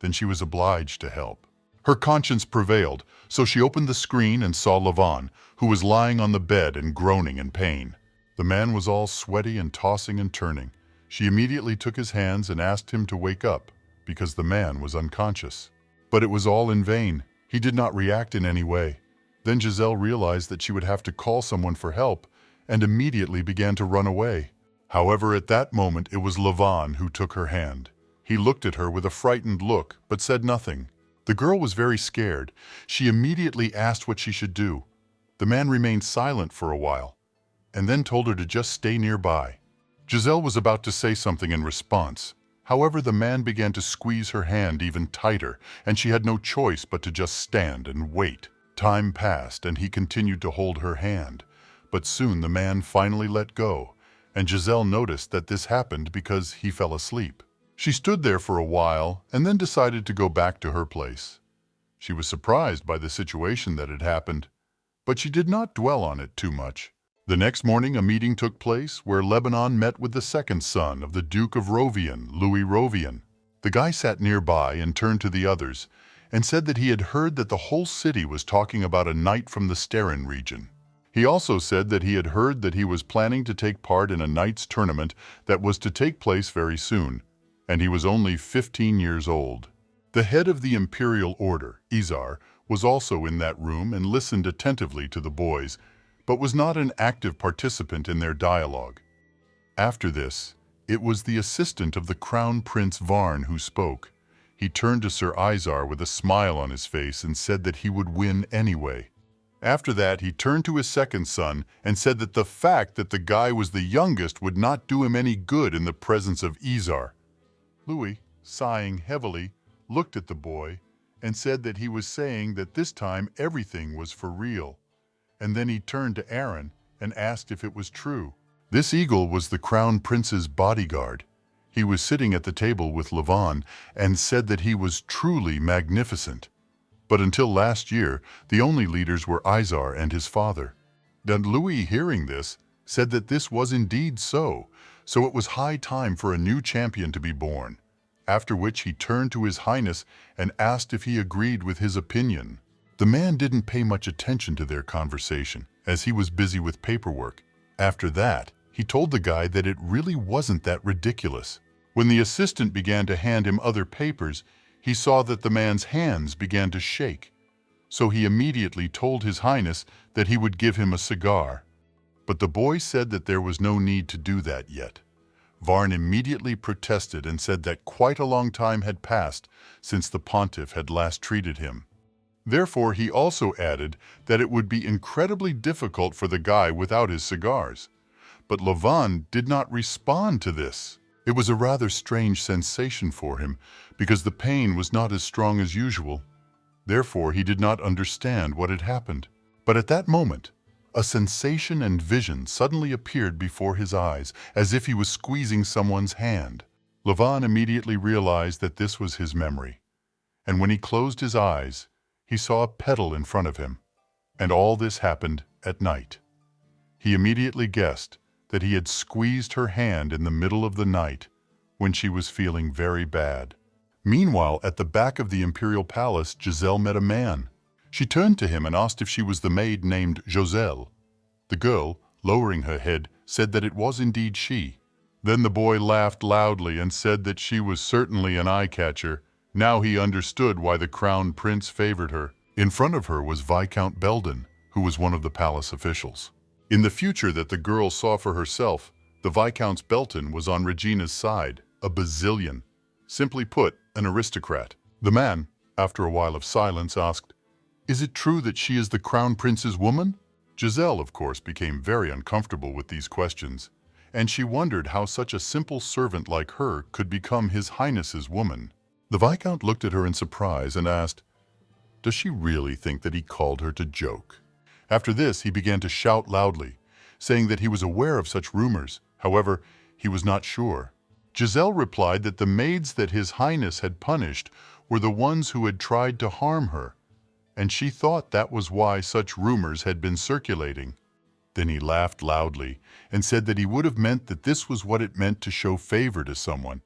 then she was obliged to help. Her conscience prevailed, so she opened the screen and saw Lavan, who was lying on the bed and groaning in pain. The man was all sweaty and tossing and turning. She immediately took his hands and asked him to wake up, because the man was unconscious. But it was all in vain. He did not react in any way. Then Jazelle realized that she would have to call someone for help, and immediately began to run away. However, at that moment it was Lavan who took her hand. He looked at her with a frightened look, but said nothing. The girl was very scared. She immediately asked what she should do. The man remained silent for a while, and then told her to just stay nearby. Jazelle was about to say something in response. However, the man began to squeeze her hand even tighter, and she had no choice but to just stand and wait. Time passed, and he continued to hold her hand. But soon the man finally let go, and Jazelle noticed that this happened because he fell asleep. She stood there for a while and then decided to go back to her place. She was surprised by the situation that had happened, but she did not dwell on it too much. The next morning a meeting took place where Lebanon met with the second son of the Duke of Rovian, Louis Rovian. The guy sat nearby and turned to the others and said that he had heard that the whole city was talking about a knight from the Sterin region. He also said that he had heard that he was planning to take part in a knight's tournament that was to take place very soon, and he was only 15 years old. The head of the imperial order, Izar, was also in that room and listened attentively to the boys, but was not an active participant in their dialogue. After this, it was the assistant of the Crown Prince Varn who spoke. He turned to Sir Izar with a smile on his face and said that he would win anyway. After that, he turned to his second son and said that the fact that the guy was the youngest would not do him any good in the presence of Izar. "Louis," sighing heavily, looked at the boy and said that he was saying that this time everything was for real. And then he turned to Aaron and asked if it was true. This eagle was the crown prince's bodyguard. He was sitting at the table with Levon and said that he was truly magnificent. But until last year, the only leaders were Izar and his father. Then Louis, hearing this, said that this was indeed so it was high time for a new champion to be born, after which he turned to His Highness and asked if he agreed with his opinion. The man didn't pay much attention to their conversation, as he was busy with paperwork. After that, he told the guy that it really wasn't that ridiculous. When the assistant began to hand him other papers, he saw that the man's hands began to shake. So he immediately told His Highness that he would give him a cigar. But the boy said that there was no need to do that yet. Varn immediately protested and said that quite a long time had passed since the pontiff had last treated him. Therefore, he also added that it would be incredibly difficult for the guy without his cigars. But Levon did not respond to this. It was a rather strange sensation for him because the pain was not as strong as usual. Therefore, he did not understand what had happened. But at that moment, a sensation and vision suddenly appeared before his eyes, as if he was squeezing someone's hand. Levon immediately realized that this was his memory. And when he closed his eyes, he saw a petal in front of him. And all this happened at night. He immediately guessed that he had squeezed her hand in the middle of the night when she was feeling very bad. Meanwhile, at the back of the imperial palace, Jazelle met a man. She turned to him and asked if she was the maid named Jazelle. The girl, lowering her head, said that it was indeed she. Then the boy laughed loudly and said that she was certainly an eye-catcher. Now he understood why the crown prince favored her. In front of her was Viscount Belden, who was one of the palace officials. In the future that the girl saw for herself, the Viscount Belton was on Regina's side, a bazillion. Simply put, an aristocrat. The man, after a while of silence, asked, "Is it true that she is the crown prince's woman?" Jazelle, of course, became very uncomfortable with these questions, and she wondered how such a simple servant like her could become His Highness's woman. The Viscount looked at her in surprise and asked, "Does she really think that he called her to joke?" After this, he began to shout loudly, saying that he was aware of such rumors. However, he was not sure. Jazelle replied that the maids that His Highness had punished were the ones who had tried to harm her, and she thought that was why such rumors had been circulating. Then he laughed loudly and said that he would have meant that this was what it meant to show favor to someone,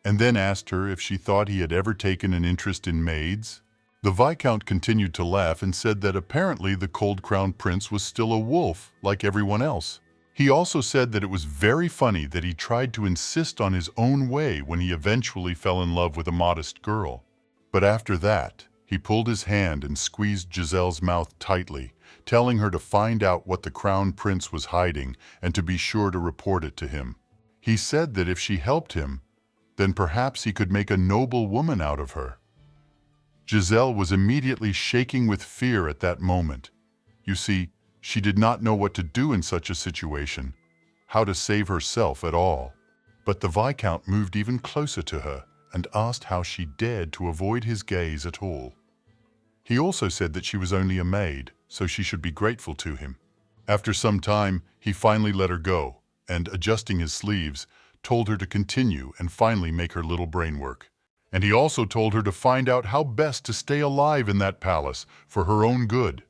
and then asked her if she thought he had ever taken an interest in maids. The Viscount continued to laugh and said that apparently the cold crown prince was still a wolf like everyone else. He also said that it was very funny that he tried to insist on his own way when he eventually fell in love with a modest girl. But after that, he pulled his hand and squeezed Jazelle's mouth tightly, telling her to find out what the crown prince was hiding and to be sure to report it to him. He said that if she helped him, then perhaps he could make a noble woman out of her. Jazelle was immediately shaking with fear at that moment. You see, she did not know what to do in such a situation, how to save herself at all. But the Viscount moved even closer to her and asked how she dared to avoid his gaze at all. He also said that she was only a maid, so she should be grateful to him. After some time, he finally let her go, and adjusting his sleeves, told her to continue and finally make her little brain work. And he also told her to find out how best to stay alive in that palace for her own good.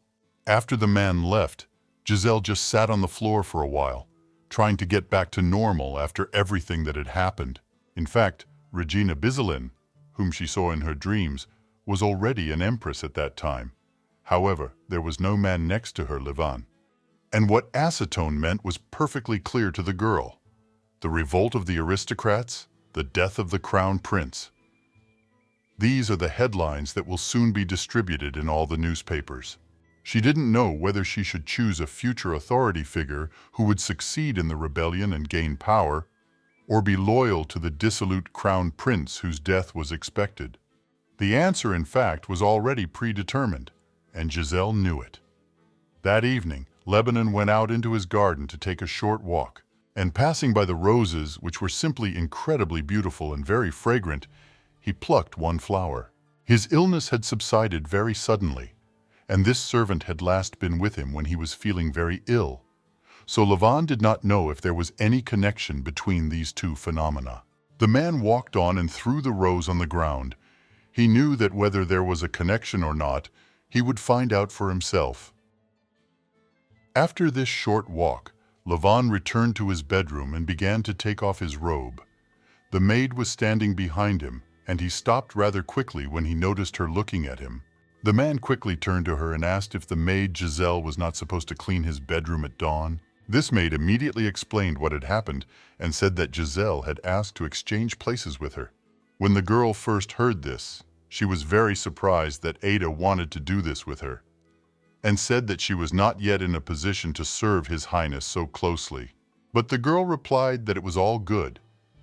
After the man left, Jazelle just sat on the floor for a while, trying to get back to normal after everything that had happened. In fact, Regina Bizzelin, whom she saw in her dreams, was already an empress at that time. However, there was no man next to her, Levon. And what acetone meant was perfectly clear to the girl. The revolt of the aristocrats, the death of the crown prince. These are the headlines that will soon be distributed in all the newspapers. She didn't know whether she should choose a future authority figure who would succeed in the rebellion and gain power, or be loyal to the dissolute crown prince whose death was expected. The answer, in fact, was already predetermined, and Jazelle knew it. That evening, Lebanon went out into his garden to take a short walk, and passing by the roses, which were simply incredibly beautiful and very fragrant, he plucked one flower. His illness had subsided very suddenly, and this servant had last been with him when he was feeling very ill. So Levon did not know if there was any connection between these two phenomena. The man walked on and threw the rose on the ground. He knew that whether there was a connection or not, he would find out for himself. After this short walk, Levon returned to his bedroom and began to take off his robe. The maid was standing behind him, and he stopped rather quickly when he noticed her looking at him. The man quickly turned to her and asked if the maid Jazelle was not supposed to clean his bedroom at dawn. This maid immediately explained what had happened and said that Jazelle had asked to exchange places with her. When the girl first heard this, she was very surprised that Ada wanted to do this with her, and said that she was not yet in a position to serve His Highness so closely. But the girl replied that it was all good.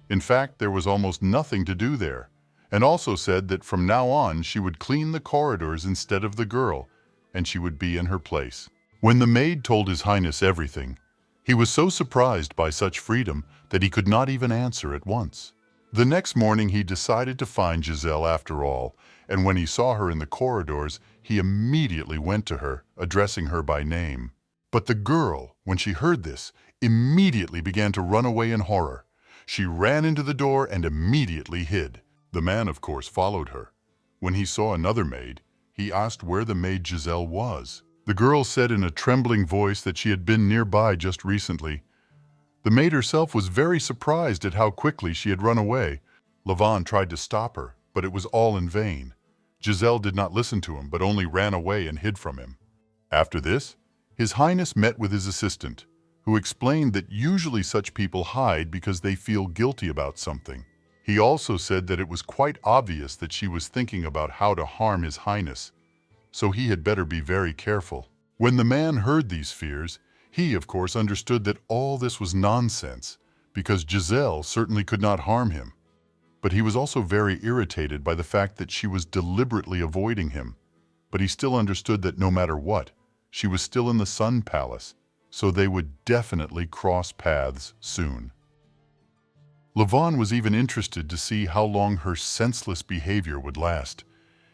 In fact, there was almost nothing to do there, and also said that from now on she would clean the corridors instead of the girl, and she would be in her place. When the maid told His Highness everything, he was so surprised by such freedom that he could not even answer at once. The next morning he decided to find Jazelle after all, and when he saw her in the corridors, he immediately went to her, addressing her by name. But the girl, when she heard this, immediately began to run away in horror. She ran into the door and immediately hid. The man, of course, followed her. When he saw another maid, he asked where the maid Jazelle was. The girl said in a trembling voice that she had been nearby just recently. The maid herself was very surprised at how quickly she had run away. Levon tried to stop her, but it was all in vain. Jazelle did not listen to him, but only ran away and hid from him. After this, His Highness met with his assistant, who explained that usually such people hide because they feel guilty about something. He also said that it was quite obvious that she was thinking about how to harm His Highness, so he had better be very careful. When the man heard these fears, he, of course, understood that all this was nonsense, because Jazelle certainly could not harm him. But he was also very irritated by the fact that she was deliberately avoiding him. But he still understood that no matter what, she was still in the Sun Palace, so they would definitely cross paths soon. Levon was even interested to see how long her senseless behavior would last.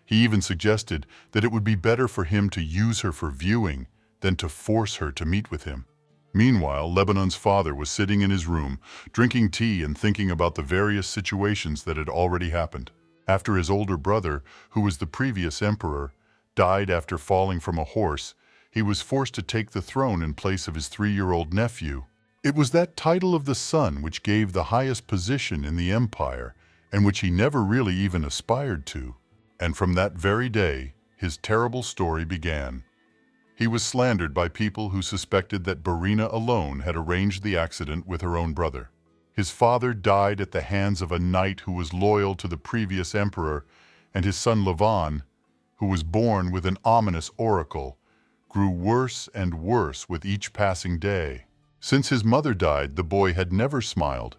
He even suggested that it would be better for him to use her for viewing than to force her to meet with him. Meanwhile, Lebanon's father was sitting in his room, drinking tea and thinking about the various situations that had already happened. After his older brother, who was the previous emperor, died after falling from a horse, he was forced to take the throne in place of his 3-year-old nephew. It was that title of the son which gave the highest position in the empire, and which he never really even aspired to. And from that very day, his terrible story began. He was slandered by people who suspected that Barina alone had arranged the accident with her own brother. His father died at the hands of a knight who was loyal to the previous emperor, and his son Levon, who was born with an ominous oracle, grew worse and worse with each passing day. Since his mother died, the boy had never smiled,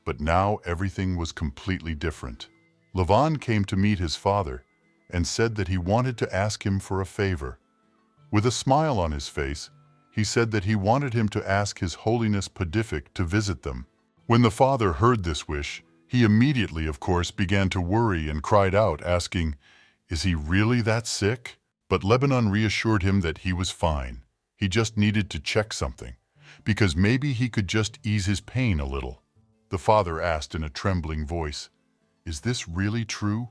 but now everything was completely different. Levon came to meet his father and said that he wanted to ask him for a favor. With a smile on his face, he said that he wanted him to ask His Holiness Pontific to visit them. When the father heard this wish, he immediately, of course, began to worry and cried out, asking, "Is he really that sick?" But Lebanon reassured him that he was fine. He just needed to check something, because maybe he could just ease his pain a little. The father asked in a trembling voice, "Is this really true?"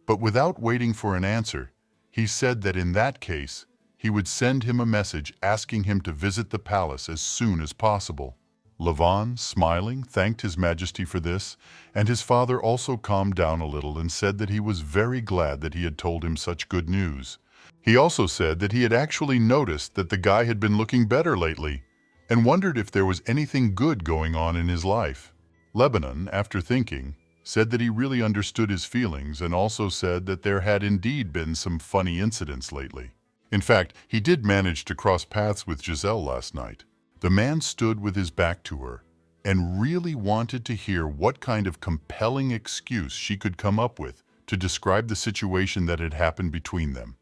But without waiting for an answer, he said that in that case, he would send him a message asking him to visit the palace as soon as possible. Levon, smiling, thanked His Majesty for this, and his father also calmed down a little and said that he was very glad that he had told him such good news. He also said that he had actually noticed that the guy had been looking better lately, and wondered if there was anything good going on in his life. Lebanon, after thinking, said that he really understood his feelings and also said that there had indeed been some funny incidents lately. In fact, he did manage to cross paths with Jazelle last night. The man stood with his back to her and really wanted to hear what kind of compelling excuse she could come up with to describe the situation that had happened between them.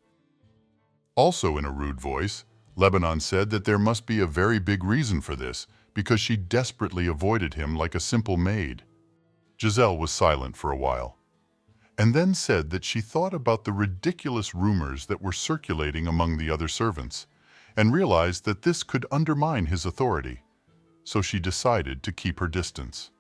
Also in a rude voice, Lebanon said that there must be a very big reason for this, because she desperately avoided him like a simple maid. Jazelle was silent for a while. and then said that she thought about the ridiculous rumors that were circulating among the other servants, and realized that this could undermine his authority, so she decided to keep her distance.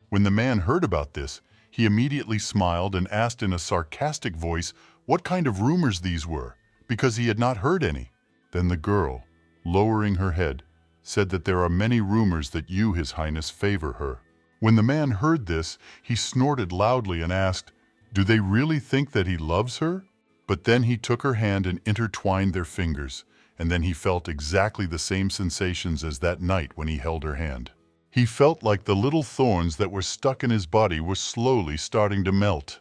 When the man heard about this, he immediately smiled and asked in a sarcastic voice what kind of rumors these were, because he had not heard any. Then the girl, lowering her head, said that there are many rumors that you, His Highness, favor her. When the man heard this, he snorted loudly and asked, "Do they really think that he loves her?" But then he took her hand and intertwined their fingers, and then he felt exactly the same sensations as that night when he held her hand. He felt like the little thorns that were stuck in his body were slowly starting to melt.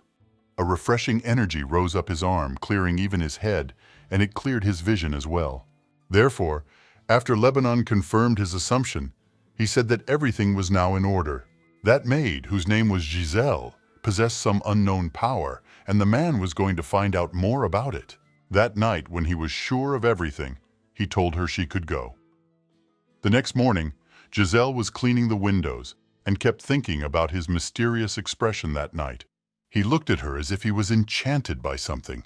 A refreshing energy rose up his arm, clearing even his head, and it cleared his vision as well. Therefore, after Lebanon confirmed his assumption, he said that everything was now in order. That maid, whose name was Jazelle, possessed some unknown power, and the man was going to find out more about it. That night, when he was sure of everything, he told her she could go. The next morning, Jazelle was cleaning the windows and kept thinking about his mysterious expression that night. He looked at her as if he was enchanted by something,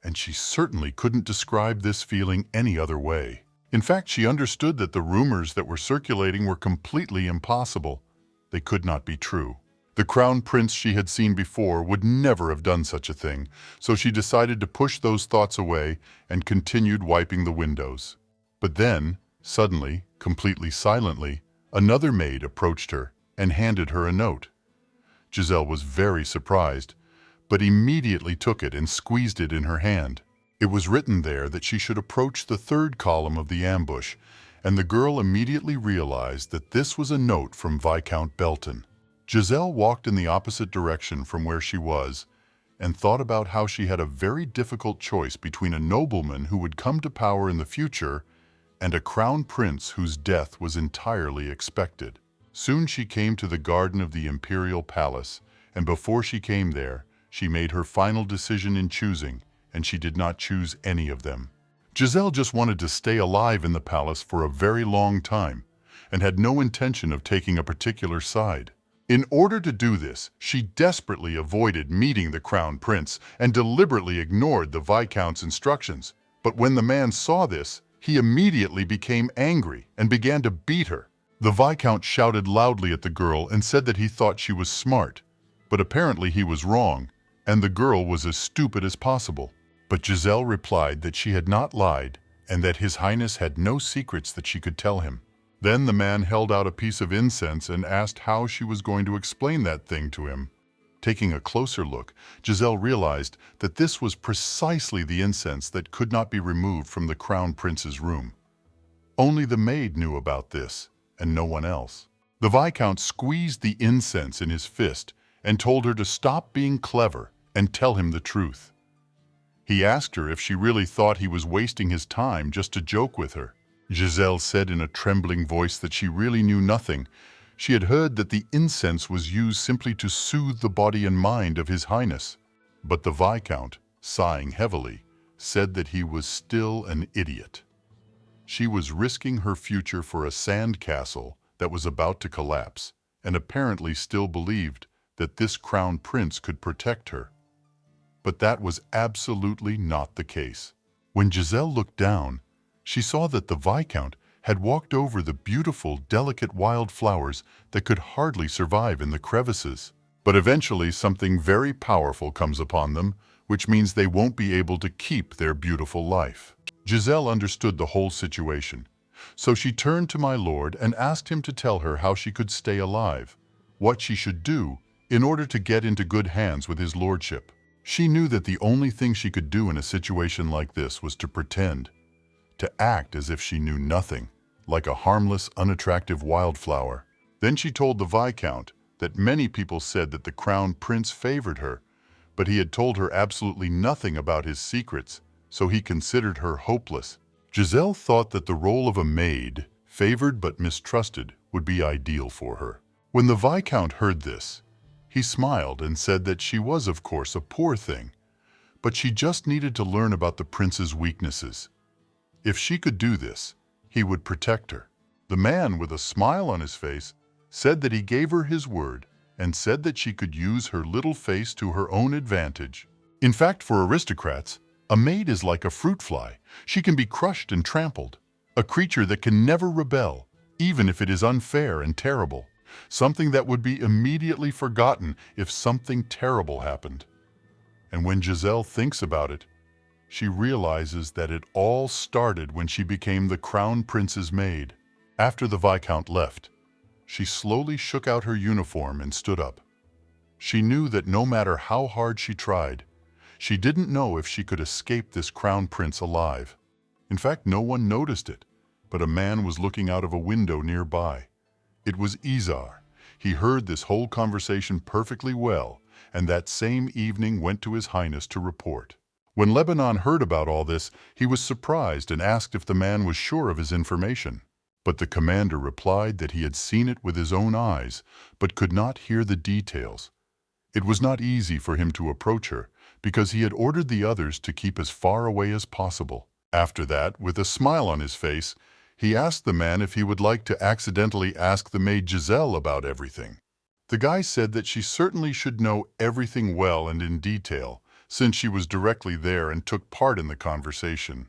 and she certainly couldn't describe this feeling any other way. In fact, she understood that the rumors that were circulating were completely impossible. They could not be true. The crown prince she had seen before would never have done such a thing, so she decided to push those thoughts away and continued wiping the windows. But then, suddenly, completely silently, another maid approached her and handed her a note. Jazelle was very surprised, but immediately took it and squeezed it in her hand. It was written there that she should approach the third column of the ambush, and the girl immediately realized that this was a note from Viscount Belton. Jazelle walked in the opposite direction from where she was and thought about how she had a very difficult choice between a nobleman who would come to power in the future and a crown prince whose death was entirely expected. Soon she came to the garden of the imperial palace, and before she came there, she made her final decision in choosing, and she did not choose any of them. Jazelle just wanted to stay alive in the palace for a very long time, and had no intention of taking a particular side. In order to do this, she desperately avoided meeting the crown prince and deliberately ignored the Viscount's instructions. But when the man saw this, he immediately became angry and began to beat her. The Viscount shouted loudly at the girl and said that he thought she was smart, but apparently he was wrong, and the girl was as stupid as possible. But Jazelle replied that she had not lied and that His Highness had no secrets that she could tell him. Then the man held out a piece of incense and asked how she was going to explain that thing to him. Taking a closer look, Jazelle realized that this was precisely the incense that could not be removed from the crown prince's room. Only the maid knew about this, and no one else. The Viscount squeezed the incense in his fist and told her to stop being clever and tell him the truth. He asked her if she really thought he was wasting his time just to joke with her. Jazelle said in a trembling voice that she really knew nothing. She had heard that the incense was used simply to soothe the body and mind of His Highness. But the Viscount, sighing heavily, said that he was still an idiot. She was risking her future for a sand castle that was about to collapse, and apparently still believed that this crown prince could protect her. But that was absolutely not the case. When Jazelle looked down, she saw that the Viscount had walked over the beautiful, delicate wildflowers that could hardly survive in the crevices. But eventually something very powerful comes upon them, which means they won't be able to keep their beautiful life. Jazelle understood the whole situation, so she turned to my lord and asked him to tell her how she could stay alive, what she should do in order to get into good hands with his lordship. She knew that the only thing she could do in a situation like this was to pretend, to act as if she knew nothing, like a harmless, unattractive wildflower. Then she told the Viscount that many people said that the crown prince favored her, but he had told her absolutely nothing about his secrets, so he considered her hopeless. Jazelle thought that the role of a maid, favored but mistrusted, would be ideal for her. When the Viscount heard this, he smiled and said that she was, of course, a poor thing, but she just needed to learn about the prince's weaknesses. If she could do this, he would protect her. The man, with a smile on his face, said that he gave her his word and said that she could use her little face to her own advantage. In fact, for aristocrats, a maid is like a fruit fly. She can be crushed and trampled, a creature that can never rebel, even if it is unfair and terrible, something that would be immediately forgotten if something terrible happened. And when Jazelle thinks about it, she realizes that it all started when she became the crown prince's maid. After the Viscount left, she slowly shook out her uniform and stood up. She knew that no matter how hard she tried, she didn't know if she could escape this crown prince alive. In fact, no one noticed it, but a man was looking out of a window nearby. It was Izar. He heard this whole conversation perfectly well, and that same evening went to His Highness to report. When Lebanon heard about all this, he was surprised and asked if the man was sure of his information. But the commander replied that he had seen it with his own eyes, but could not hear the details. It was not easy for him to approach her, because he had ordered the others to keep as far away as possible. After that, with a smile on his face, he asked the man if he would like to accidentally ask the maid Jazelle about everything. The guy said that she certainly should know everything well and in detail, since she was directly there and took part in the conversation.